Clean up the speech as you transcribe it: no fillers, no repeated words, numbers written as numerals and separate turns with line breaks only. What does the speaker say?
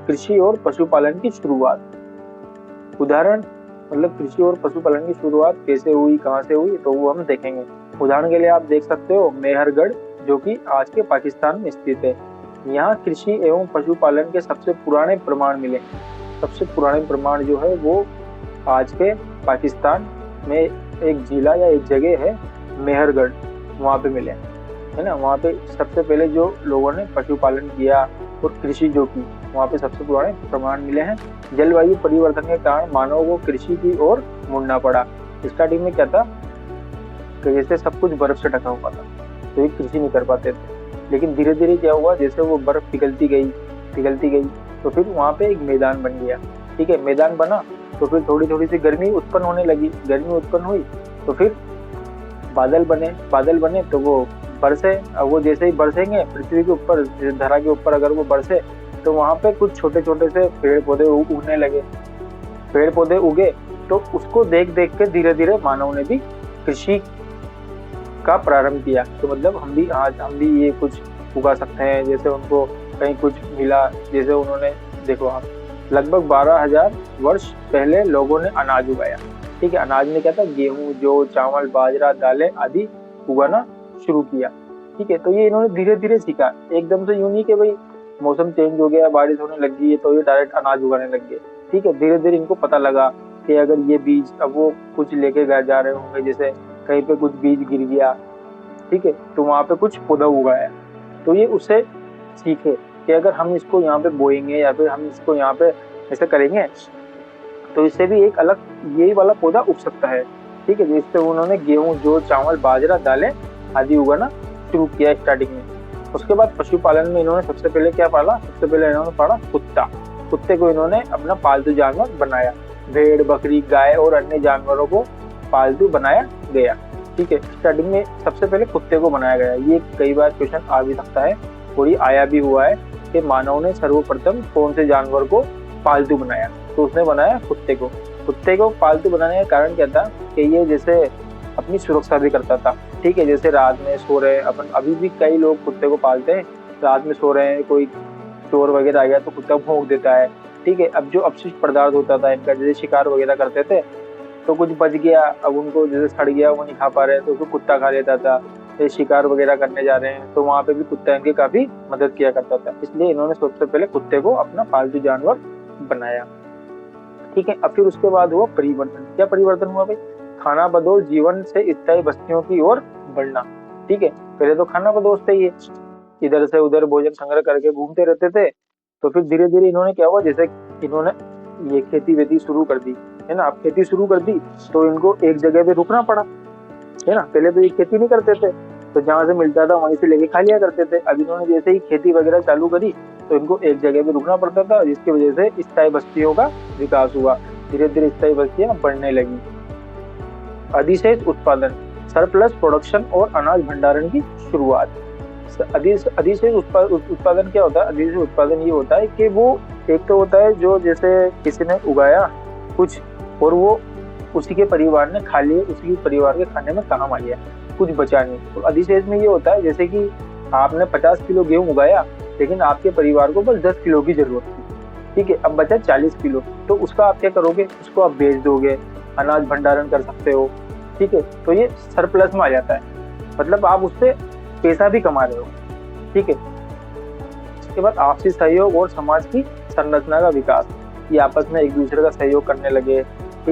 कृषि और पशुपालन की शुरुआत। उदाहरण मतलब कृषि और पशुपालन की शुरुआत कैसे हुई, कहाँ से हुई, तो वो हम देखेंगे। उदाहरण के लिए आप देख सकते हो मेहरगढ़, जो कि आज के पाकिस्तान में स्थित है। यहाँ कृषि एवं पशुपालन के सबसे पुराने प्रमाण मिले। सबसे पुराने प्रमाण जो है वो आज के पाकिस्तान में एक जिला या एक जगह है मेहरगढ़, वहाँ पे मिले, है ना। वहाँ पे सबसे पहले जो लोगों ने पशुपालन किया और कृषि जो की, वहाँ पे सबसे पुराने प्रमाण मिले हैं। जलवायु परिवर्तन के कारण मानव को कृषि की ओर मुड़ना पड़ा। स्टार्टिंग में क्या था कि जैसे सब कुछ बर्फ से ढका हुआ था, तो ये कृषि नहीं कर पाते थे। लेकिन धीरे धीरे क्या हुआ, जैसे वो बर्फ पिघलती गई, तो फिर वहाँ पे एक मैदान बन गया। ठीक है, मैदान बना तो फिर थोड़ी थोड़ी सी गर्मी उत्पन्न होने लगी। गर्मी उत्पन्न हुई तो फिर बादल बने तो वो बरसे। अब वो जैसे ही बरसेंगे पृथ्वी के ऊपर, धरा के ऊपर अगर वो बरसे तो वहां पे कुछ छोटे छोटे से पेड़ पौधे उगने लगे। पेड़ पौधे उगे तो उसको देख देख के धीरे धीरे मानव ने भी कृषि का प्रारंभ किया। तो मतलब हम भी ये कुछ उगा सकते हैं। जैसे उनको कहीं कुछ मिला, जैसे उन्होंने देखो आप लगभग 12,000 वर्ष पहले लोगों ने अनाज उगाया। ठीक है, अनाज में क्या था, गेहूं, जौ, चावल, बाजरा, दालें आदि उगाना शुरू किया। ठीक है, तो ये इन्होंने धीरे धीरे सीखा। एकदम से यूं नहीं कि भाई मौसम चेंज हो गया, बारिश होने लगी है तो ये डायरेक्ट अनाज उगाने लग गए। ठीक है, धीरे धीरे इनको पता लगा कि अगर ये बीज, अब वो कुछ लेके जा रहे होंगे, जैसे कहीं पे कुछ बीज गिर गया, ठीक है, तो वहां पे कुछ पौधा उगाया, तो ये उससे सीखे कि अगर हम इसको यहाँ पे बोएंगे या फिर हम इसको यहाँ पे ऐसे करेंगे तो इससे भी एक अलग यही वाला पौधा उग सकता है। ठीक है, जिससे उन्होंने गेहूं, जौ, चावल, बाजरा, दालें आदि उगाना शुरू किया स्टार्टिंग में। उसके बाद पशुपालन में इन्होंने सबसे पहले क्या पाला, सबसे पहले इन्होंने पाला कुत्ता। कुत्ते को इन्होंने अपना पालतू जानवर बनाया। भेड़, बकरी, गाय और अन्य जानवरों को पालतू बनाया गया। ठीक है, स्टार्टिंग में सबसे पहले कुत्ते को बनाया गया। ये कई बार क्वेश्चन आ भी सकता है और ये आया भी हुआ है कि मानव ने सर्वप्रथम कौन से जानवर को पालतू बनाया, तो उसने बनाया कुत्ते को। कुत्ते को पालतू बनाने का कारण क्या था कि ये जैसे अपनी सुरक्षा भी करता था। ठीक है, जैसे रात में सो रहे अपन, अभी भी कई लोग कुत्ते को पालते हैं। रात में सो रहे हैं, कोई चोर वगैरह आ गया तो कुत्ता भौंक देता है। ठीक है, अब जो अपशिष्ट पदार्थ होता था इनका, जैसे शिकार वगैरह करते थे तो कुछ बच गया, अब उनको जैसे सड़ गया वो नहीं खा पा रहे तो उसको कुत्ता खा लेता था। शिकार वगैरह करने जा रहे हैं तो वहां पे भी कुत्ता इनकी काफी मदद किया करता था। इसलिए इन्होंने सबसे पहले कुत्ते को अपना पालतू जानवर बनाया। ठीक है, अब फिर उसके बाद हुआ परिवर्तन। क्या परिवर्तन हुआ भाई, खाना बदोश जीवन से स्थायी बस्तियों की ओर बढ़ना। ठीक है, पहले तो खाना बदोश थे, ये इधर से उधर भोजन संग्रह करके घूमते रहते थे। तो फिर धीरे धीरे इन्होंने क्या हुआ, जैसे इन्होंने ये खेती वेती शुरू कर दी, है ना। अब खेती शुरू कर दी तो इनको एक जगह पे रुकना पड़ा, है ना। पहले तो ये खेती नहीं करते थे तो जहां से मिलता था वहीं से लेके खा लिया करते थे। अब इन्होंने जैसे ही खेती वगैरह चालू करी तो इनको एक जगह पे रुकना पड़ता था, जिसकी वजह से स्थायी बस्तियों का विकास हुआ। धीरे धीरे स्थायी बस्तियां बढ़ने लगी। अधिशेष उत्पादन, सरप्लस प्रोडक्शन और अनाज भंडारण की शुरुआत। अधिशेष उत्पादन क्या होता है, अधिशेष उत्पादन ये होता है कि वो एक तो होता है जो जैसे किसी ने उगाया कुछ और वो उसी के परिवार ने खा लिए, उसी के परिवार के खाने में काम आ गया, कुछ बचा नहीं। तो अधिशेष में ये होता है जैसे कि आपने 50 किलो गेहूं उगाया लेकिन आपके परिवार को बस 10 किलो की जरूरत थी। ठीक है, अब बचा 40 किलो, तो उसका आप क्या करोगे, उसको आप बेच दोगे, अनाज भंडारण कर सकते हो। ठीक है, तो ये सरप्लस में आ जाता है, मतलब आप उससे पैसा भी कमा रहे हो। ठीक है, इसके बाद आपसी सहयोग और समाज की संरचना का विकास। ये आपस में एक दूसरे का सहयोग करने लगे,